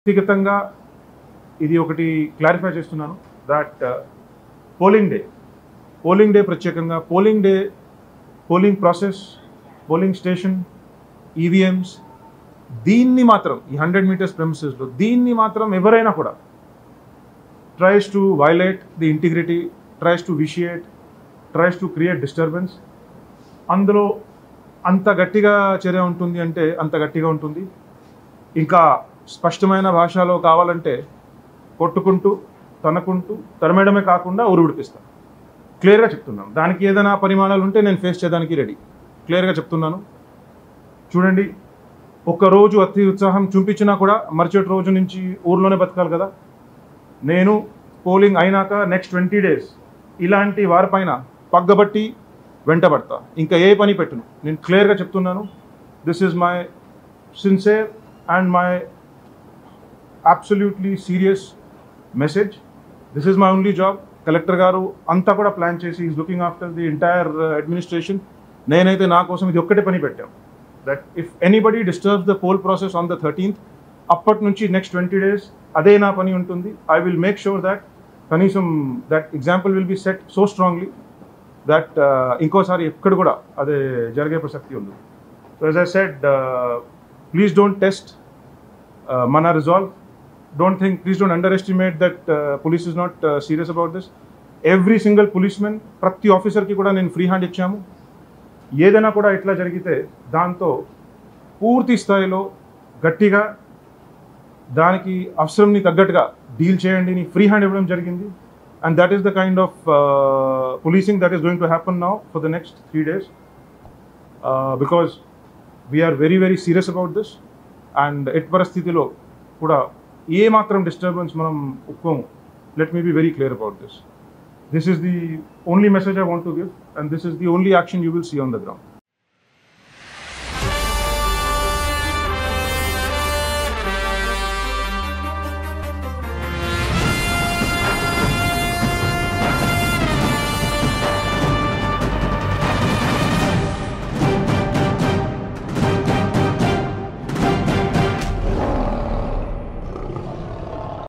వ్యక్తిగతంగా ఇది ఒకటి క్లారిఫై చేస్తున్నాను దట్ పోలింగ్ డే ప్రత్యేకంగా polling process, polling station, EVMs దీన్ని మాత్రం ఈ 100 మీటర్స్ ప్రెమిసెస్లో దీన్ని మాత్రం ఎవరైనా కూడా tries to violate the integrity, tries to vitiate, tries to create disturbance, అందులో అంత గట్టిగా చర్య ఉంటుంది అంటే అంత గట్టిగా ఉంటుంది. ఇంకా స్పష్టమైన భాషలో కావాలంటే కొట్టుకుంటూ తనకుంటూ తరమేయడమే కాకుండా ఉరిపిస్తాను. క్లియర్గా చెప్తున్నాను. దానికి ఏదైనా పరిమాణాలు ఉంటే నేను ఫేస్ చేయడానికి రెడీ. క్లియర్గా చెప్తున్నాను. చూడండి, ఒక్కరోజు అతి ఉత్సాహం చూపించినా కూడా మరుసటి రోజు నుంచి ఊర్లోనే బతకాలి కదా. నేను పోలింగ్ అయినాక నెక్స్ట్ 20 days ఇలాంటి వారిపైన పగ్గబట్టి వెంటబడతా. ఇంకా ఏ పని పెట్టును. నేను క్లియర్గా చెప్తున్నాను. This is my sincere and my absolutely serious message. This is my only job. Collector గారు అంతా కూడా ప్లాన్ చేసి is looking after the entire administration. నేనైతే నా కోసం ఇది ఒక్కటే పని పెట్టాను, that if anybody disturbs the pole process on the 13th, అప్పటి నుంచి నెక్స్ట్ 20 days అదే నా పని ఉంటుంది. I will make sure that కనీసం that example will be set so strongly that ఇంకోసారి ఎక్కడ కూడా అదే జరిగే ప్రసక్తి ఉంది. So as I said, please don't test మన resolve. please don't underestimate that police is not serious about this. Every single policeman, ప్రతి ఆఫీసర్కి కూడా నేను ఫ్రీ హ్యాండ్ ఇచ్చాము. ఏదైనా కూడా ఇట్లా జరిగితే దాంతో పూర్తి స్థాయిలో గట్టిగా దానికి అవసరంని తగ్గట్టుగా డీల్ చేయండి అని ఫ్రీ హ్యాండ్ ఇవ్వడం జరిగింది. And that is the kind of policing that is going to happen now for the next 3 days, because we are very very serious about this. And ఎట్ పరిస్థితిలో కూడా ఏ మాత్రం డిస్టర్బెన్స్ మనం ఒప్పుకోము. Let me be very clear about this. This is the only message I want to give, and this is the only action you will see on the ground.